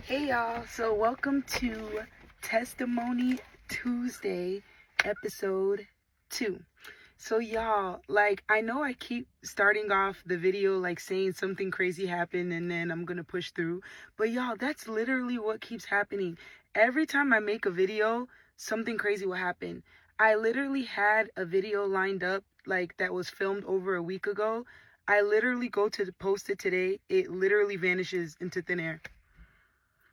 Hey y'all, so welcome to Testimony Tuesday, episode 2. So y'all, I know I keep starting off the video saying something crazy happened and then I'm gonna push through, but y'all, that's literally what keeps happening. Every time I make a video, something crazy will happen. I literally had a video lined up that was filmed over a week ago. I literally go to post it today, it literally vanishes into thin air.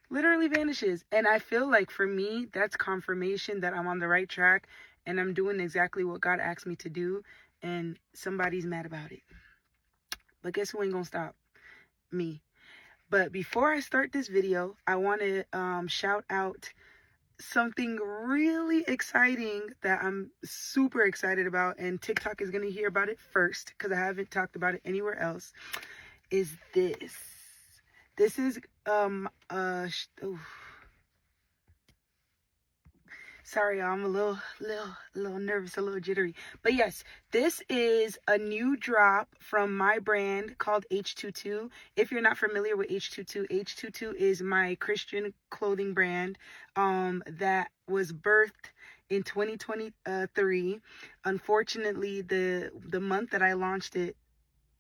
Literally vanishes. And I feel like for me, that's confirmation that I'm on the right track and I'm doing exactly what God asked me to do, and somebody's mad about it. But guess who ain't gonna stop? Me. But before I start this video, I want to shout out something really exciting that I'm super excited about, and TikTok is gonna hear about it first because I haven't talked about it anywhere else. Is this? This is sorry, I'm a little nervous, a little jittery. But yes, this is a new drop from my brand called H.2. If you're not familiar with H.2, H.2 is my Christian clothing brand that was birthed in 2023. Unfortunately, the month that I launched it,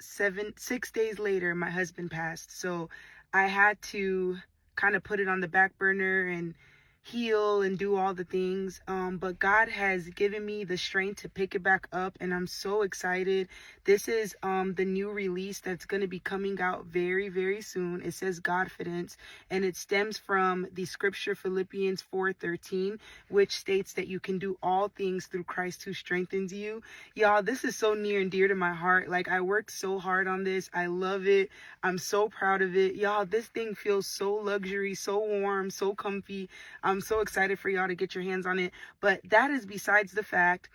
6 days later, my husband passed. So I had to kind of put it on the back burner and heal and do all the things, but God has given me the strength to pick it back up, and I'm so excited. This is the new release that's going to be coming out very, very soon. It says Godfidence, and it stems from the scripture Philippians 4:13, which states that you can do all things through Christ who strengthens you. Y'all, this is so near and dear to my heart. I worked so hard on this. I love it. I'm so proud of it. Y'all, this thing feels so luxury, so warm, so comfy. I'm so excited for y'all to get your hands on it. But that is besides the fact.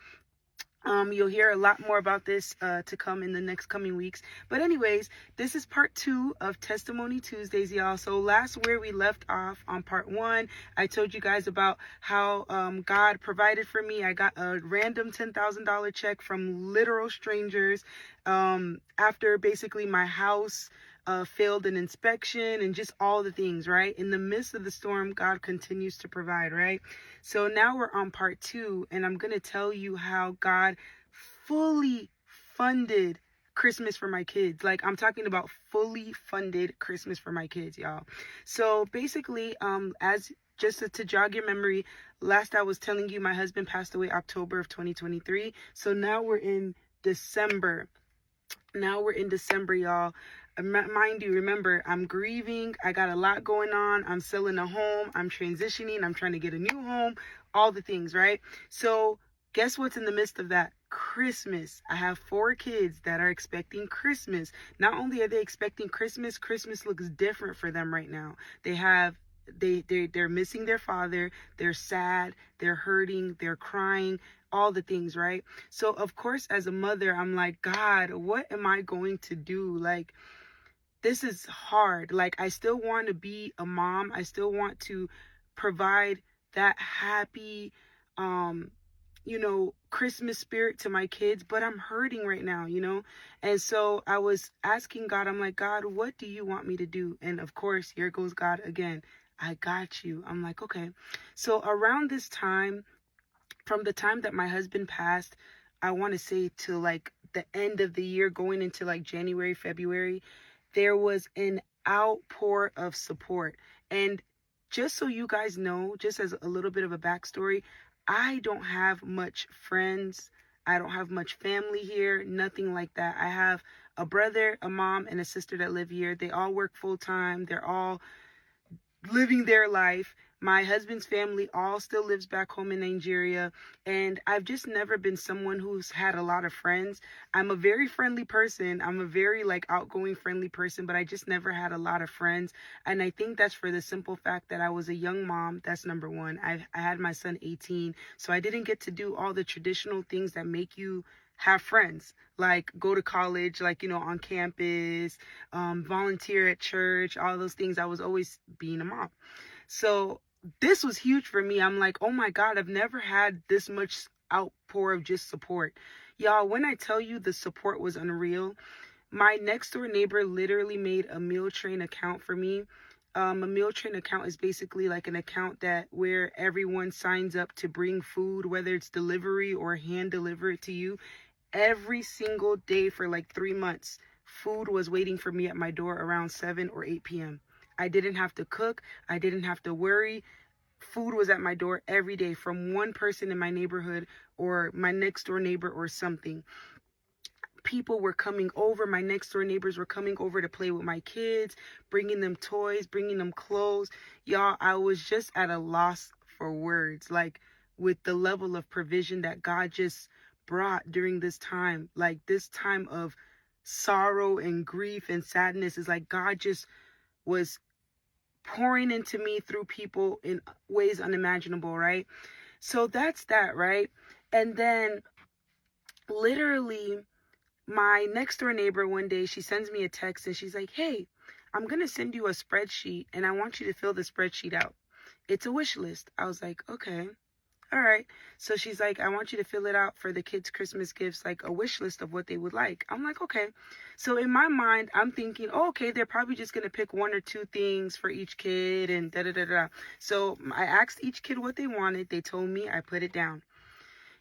You'll hear a lot more about this to come in the next coming weeks. But anyways, this is part 2 of Testimony Tuesdays, y'all. So last where we left off on part 1, I told you guys about how God provided for me. I got a random $10,000 check from literal strangers after basically my house failed an inspection and just all the things, right? In the midst of the storm, God continues to provide, right? So now we're on part 2, and I'm going to tell you how God fully funded Christmas for my kids. I'm talking about fully funded Christmas for my kids, y'all. So basically, as just to jog your memory, last I was telling you my husband passed away October of 2023. So now we're in December. Y'all. Mind you, remember, I'm grieving. I got a lot going on. I'm selling a home. I'm transitioning. I'm trying to get a new home. All the things, right? So guess what's in the midst of that? Christmas. I have 4 kids that are expecting Christmas. Not only are they expecting Christmas, Christmas looks different for them right now. They're missing their father. They're sad. They're hurting. They're crying. All the things, right? So of course, as a mother, I'm like, God, what am I going to do? This is hard. I still want to be a mom. I still want to provide that happy, Christmas spirit to my kids, but I'm hurting right now, And so I was asking God, I'm like, God, what do you want me to do? And of course, here goes God again. I got you. I'm like, okay. So around this time, from the time that my husband passed, I want to say to the end of the year, going into January, February, there was an outpour of support. And just so you guys know, just as a little bit of a backstory, I don't have much friends. I don't have much family here, nothing like that. I have a brother, a mom, and a sister that live here. They all work full time. They're all living their life. My husband's family all still lives back home in Nigeria, and I've just never been someone who's had a lot of friends. I'm a very friendly person. I'm a very outgoing, friendly person, but I just never had a lot of friends. And I think that's for the simple fact that I was a young mom. That's number one. I had my son 18, so I didn't get to do all the traditional things that make you have friends, like go to college, on campus, volunteer at church, all those things. I was always being a mom. So this was huge for me. I'm like, oh my God, I've never had this much outpour of just support. Y'all, when I tell you the support was unreal, my next door neighbor literally made a meal train account for me. A meal train account is basically like an account that where everyone signs up to bring food, whether it's delivery or hand deliver it to you. Every single day for like 3 months, food was waiting for me at my door around 7 or 8 p.m. I didn't have to cook. I didn't have to worry. Food was at my door every day from one person in my neighborhood or my next door neighbor or something. People were coming over. My next door neighbors were coming over to play with my kids, bringing them toys, bringing them clothes. Y'all, I was just at a loss for words, like with the level of provision that God just brought during this time. Like this time of sorrow and grief and sadness is like God just was pouring into me through people in ways unimaginable, right? So that's that, right? And then literally my next door neighbor one day, she sends me a text and she's like, hey, I'm going to send you a spreadsheet and I want you to fill the spreadsheet out. It's a wish list. I was like, okay, all right. So she's like, I want you to fill it out for the kids' Christmas gifts, like a wish list of what they would like. I'm like, okay. So in my mind, I'm thinking, oh, okay, they're probably just going to pick one or two things for each kid and da da da da. So I asked each kid what they wanted. They told me, I put it down.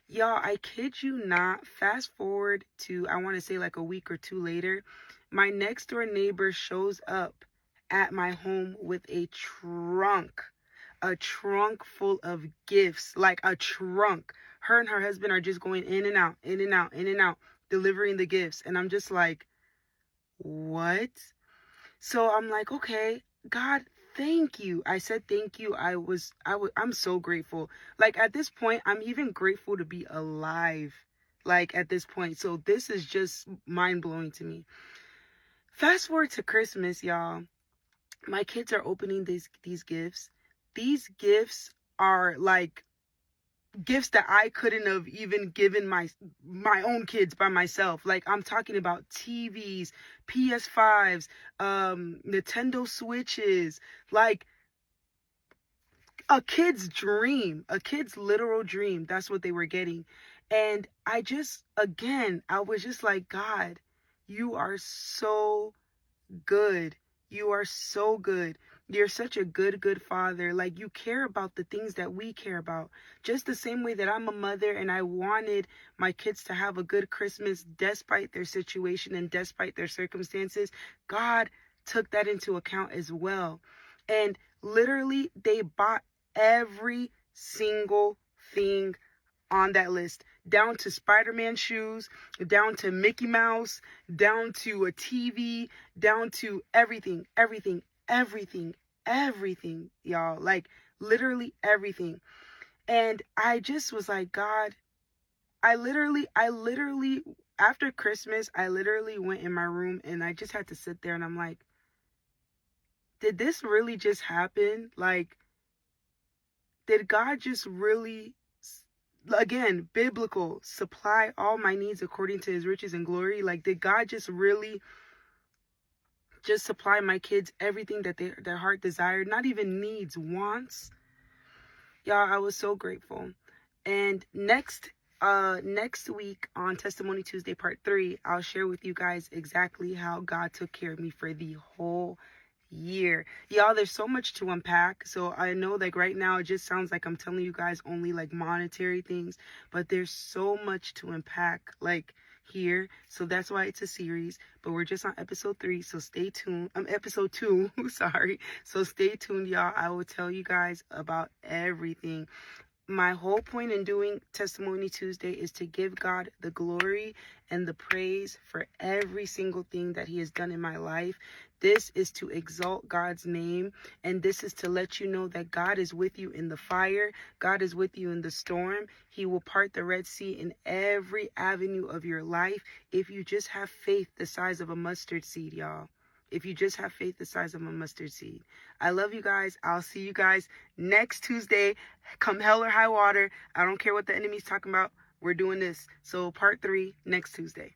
Y'all, I kid you not, fast forward to, I want to say like a week or two later, my next door neighbor shows up at my home with a trunk full of gifts, like a trunk. Her and her husband are just going in and out, in and out, in and out, delivering the gifts. And I'm just like, what? So I'm like, okay, God, thank you. I said thank you. I'm so grateful. Like at this point, I'm even grateful to be alive. Like at this point. So this is just mind blowing to me. Fast forward to Christmas, y'all. My kids are opening these gifts. These gifts are like gifts that I couldn't have even given my own kids by myself. Like I'm talking about TVs, PS5s, Nintendo Switches, like a kid's dream, a kid's literal dream. That's what they were getting. And I just, again, I was just like, God, you are so good. You are so good. You're such a good father. Like you care about the things that we care about. Just the same way that I'm a mother and I wanted my kids to have a good Christmas despite their situation and despite their circumstances. God took that into account as well. And literally they bought every single thing on that list, down to Spider-Man shoes, down to Mickey Mouse, down to a TV, down to everything, y'all. Like literally everything. And I just was like, God, I literally, after Christmas, I literally went in my room and I just had to sit there and I'm like, did this really just happen? Like, did God just really, again, biblical, supply all my needs according to his riches and glory? Like, did God just really just supply my kids everything that their heart desired? Not even needs, wants. Y'all, I was so grateful. And next week on Testimony Tuesday Part 3, I'll share with you guys exactly how God took care of me for the whole year. Y'all, there's so much to unpack. So I know like right now it just sounds like I'm telling you guys only like monetary things, but there's so much to unpack like here. So that's why it's a series, but we're just on episode 3. So stay tuned. Episode 2, sorry. So stay tuned, y'all. I will tell you guys about everything. My whole point in doing Testimony Tuesday is to give God the glory and the praise for every single thing that he has done in my life. This is to exalt God's name, and this is to let you know that God is with you in the fire. God is with you in the storm. He will part the Red Sea in every avenue of your life if you just have faith the size of a mustard seed, y'all. If you just have faith the size of a mustard seed. I love you guys. I'll see you guys next Tuesday. Come hell or high water. I don't care what the enemy's talking about. We're doing this. So part 3 next Tuesday.